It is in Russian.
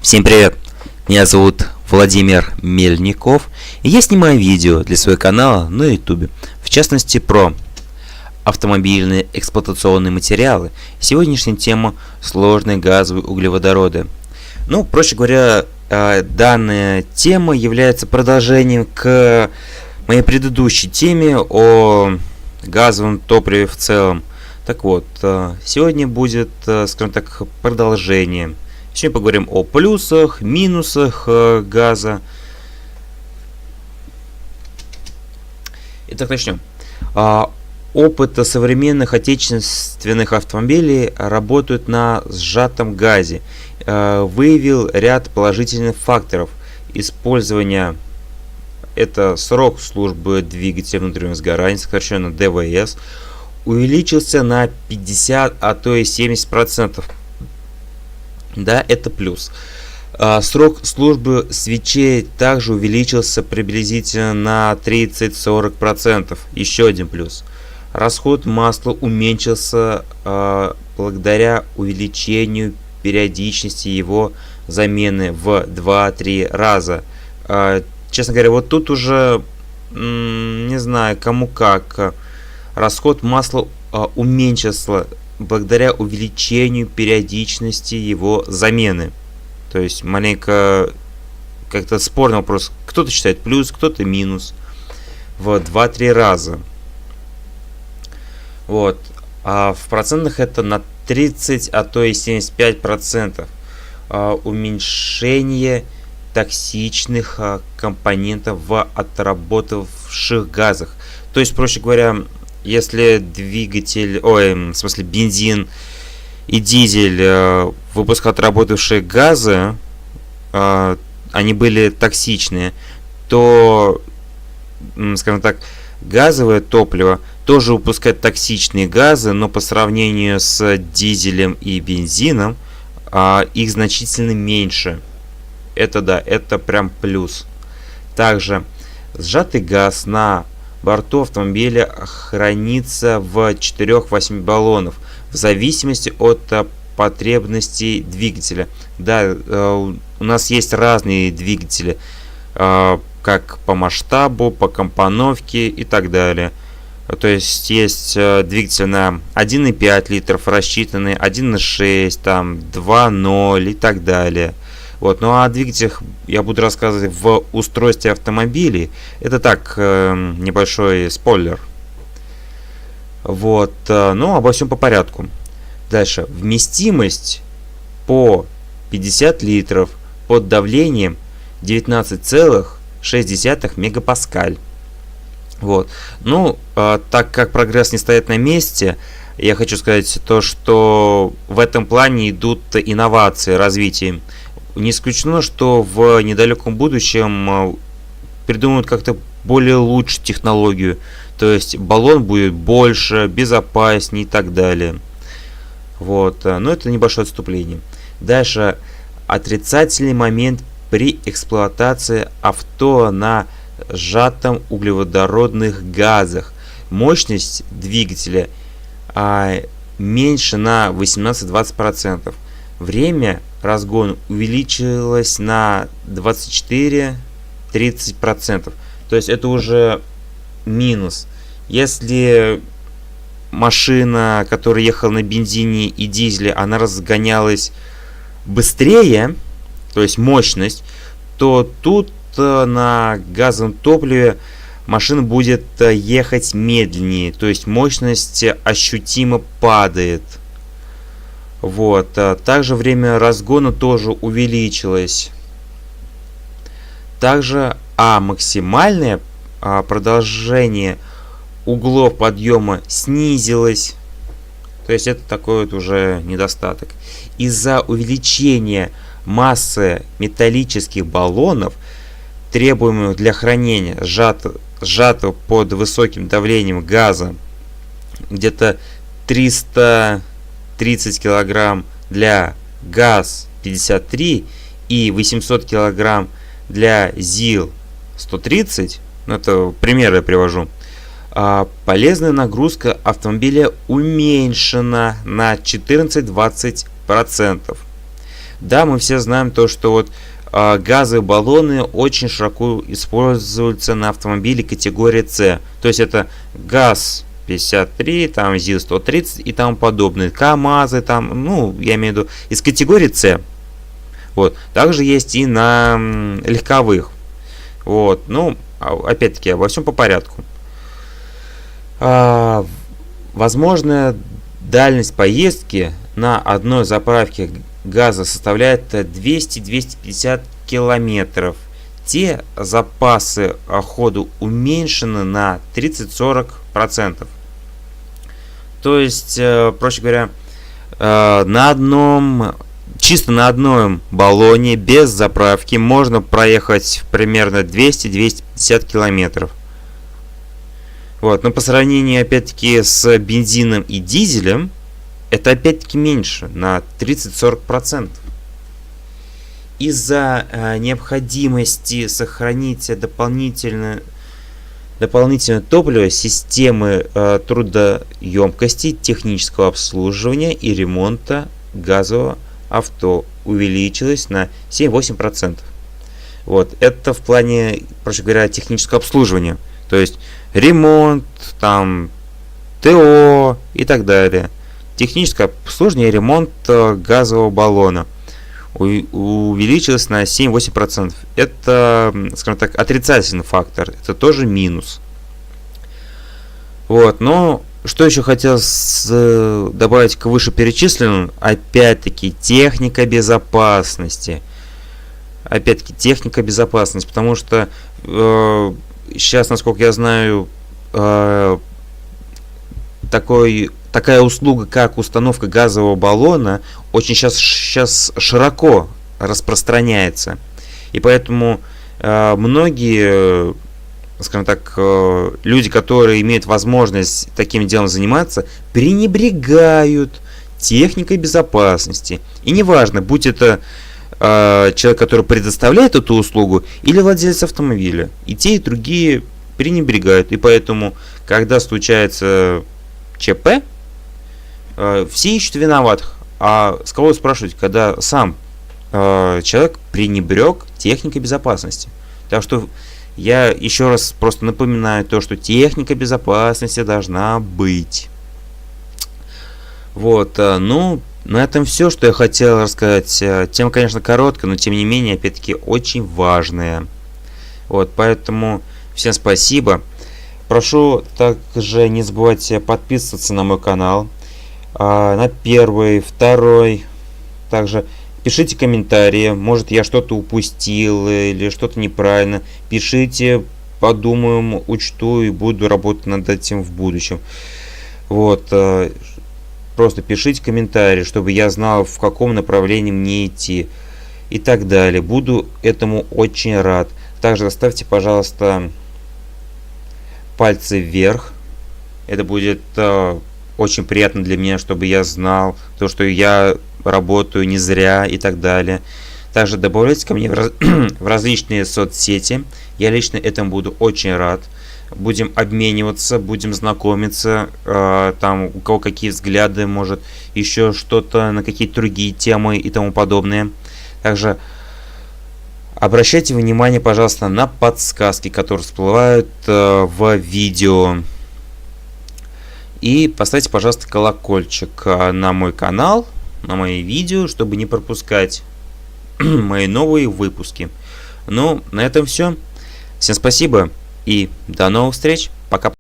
Всем привет! Меня зовут Владимир Мельников, и я снимаю видео для своего канала на YouTube, в частности про автомобильные эксплуатационные материалы. Сегодняшняя тема — сложные газовые углеводороды. Проще говоря, данная тема является продолжением к моей предыдущей теме о газовом топливе в целом. Так вот, сегодня будет, скажем так, продолжение. Сегодня поговорим о плюсах, минусах газа. Итак, начнем. Опыт современных отечественных автомобилей работают на сжатом газе выявил ряд положительных факторов использования. Это срок службы двигателя внутреннего сгорания, сокращенно ДВС, увеличился на 50, а то и 70%. Да, это плюс. Срок службы свечей также увеличился приблизительно на 30-40%. Еще один плюс. Расход масла уменьшился благодаря увеличению периодичности его замены в 2-3 раза. Честно говоря, вот тут уже не знаю, кому как. Расход масла уменьшился благодаря увеличению периодичности его замены. То есть маленько как-то спорный вопрос. Кто-то считает плюс, кто-то минус. В 2-3 раза. Вот. А в процентах это на 30, а то и 75%. Уменьшение токсичных компонентов в отработавших газах. То есть, проще говоря, если двигатель, бензин и дизель выпускают отработавшие газы, они были токсичные, то, скажем так, газовое топливо тоже выпускает токсичные газы, но по сравнению с дизелем и бензином их значительно меньше. Это да, это прям плюс. Также сжатый газ на борту автомобиля хранится в 4-8 баллонов в зависимости от потребностей двигателя. Да, у нас есть разные двигатели, как по масштабу, по компоновке и так далее. То есть есть двигатель на 1,5 литров рассчитанный, 1,6, там 2,0 и так далее. Вот. Ну а о двигателях я буду рассказывать в устройстве автомобилей. Это так, небольшой спойлер. Вот. Ну, обо всем по порядку. Дальше. Вместимость по 50 литров под давлением 19,6 мегапаскаль. Вот. Ну, так как прогресс не стоит на месте, я хочу сказать то, что в этом плане идут инновации, развитие. Не исключено, что в недалеком будущем придумают как-то более лучшую технологию. То есть баллон будет больше, безопаснее и так далее. Вот. Но это небольшое отступление. Дальше. Отрицательный момент при эксплуатации авто на сжатом углеводородных газах. Мощность двигателя меньше на 18-20%. Время разгона увеличилось на 24-30%. То есть это уже минус. Если машина, которая ехала на бензине и дизеле, она разгонялась быстрее, то есть мощность, то тут на газовом топливе машина будет ехать медленнее, то есть мощность ощутимо падает. Вот. Также время разгона тоже увеличилось. Также максимальное продолжение углов подъема снизилось. То есть это такой вот уже недостаток. Из-за увеличения массы металлических баллонов, требуемых для хранения сжатого под высоким давлением газа, где-то 330 килограмм для ГАЗ-53 и 800 килограмм для ЗИЛ-130, это примеры я привожу, полезная нагрузка автомобиля уменьшена на 14-20%. Да, мы все знаем то, что вот газовые баллоны очень широко используются на автомобиле категории С. То есть это ГАЗ-53, там ЗИЛ-130 и тому подобное. КАМАЗы там, ну, я имею в виду из категории С. Вот. Также есть и на легковых. Вот. Ну, опять-таки, обо всем по порядку. Возможная дальность поездки на одной заправке газа составляет 200-250 километров. Те запасы хода уменьшены на 30-40%. То есть, проще говоря, чисто на одном баллоне без заправки можно проехать примерно 200-250 километров. Вот. Но по сравнению, опять-таки, с бензином и дизелем, это опять-таки меньше, на 30-40%. Из-за необходимости сохранить дополнительное топливо, системы трудоемкости, технического обслуживания и ремонта газового авто увеличилось на 7-8%. Вот. Это в плане, проще говоря, технического обслуживания. То есть ремонт, там, ТО и так далее. Техническое обслуживание и ремонт газового баллона увеличилось на 7-8%. Это, скажем так, отрицательный фактор. Это тоже минус. Вот, но что еще хотелось добавить к вышеперечисленному? Опять-таки, техника безопасности. Опять-таки, техника безопасности, потому что сейчас, насколько я знаю, такая услуга, как установка газового баллона, очень сейчас широко распространяется. И поэтому многие, скажем так, люди, которые имеют возможность таким делом заниматься, пренебрегают техникой безопасности. И неважно, будь это человек, который предоставляет эту услугу, или владелец автомобиля. И те, и другие пренебрегают. И поэтому, когда случается ЧП, все ищут виноватых. А с кого спрашивать, когда сам человек пренебрег техникой безопасности? Так что я еще раз просто напоминаю то, что техника безопасности должна быть. Вот, ну, на этом все, что я хотел рассказать. Тема, конечно, короткая, но тем не менее, опять-таки, очень важная. Вот, поэтому всем спасибо. Прошу также не забывайте подписываться на мой канал. На первый, второй. Также пишите комментарии. Может, я что-то упустил или что-то неправильно. Пишите, подумаем, учту и буду работать над этим в будущем. Вот. Просто пишите комментарии, чтобы я знал, в каком направлении мне идти. И так далее. Буду этому очень рад. Также ставьте, пожалуйста, пальцы вверх. Это будет очень приятно для меня, чтобы я знал, то, что я работаю не зря и так далее. Также добавляйте ко мне в различные соцсети. Я лично этому буду очень рад. Будем обмениваться, будем знакомиться. Там у кого какие взгляды, может еще что-то на какие-то другие темы и тому подобное. Также обращайте внимание, пожалуйста, на подсказки, которые всплывают в видео. И поставьте, пожалуйста, колокольчик на мой канал, на мои видео, чтобы не пропускать мои новые выпуски. Ну, на этом все. Всем спасибо и до новых встреч. Пока.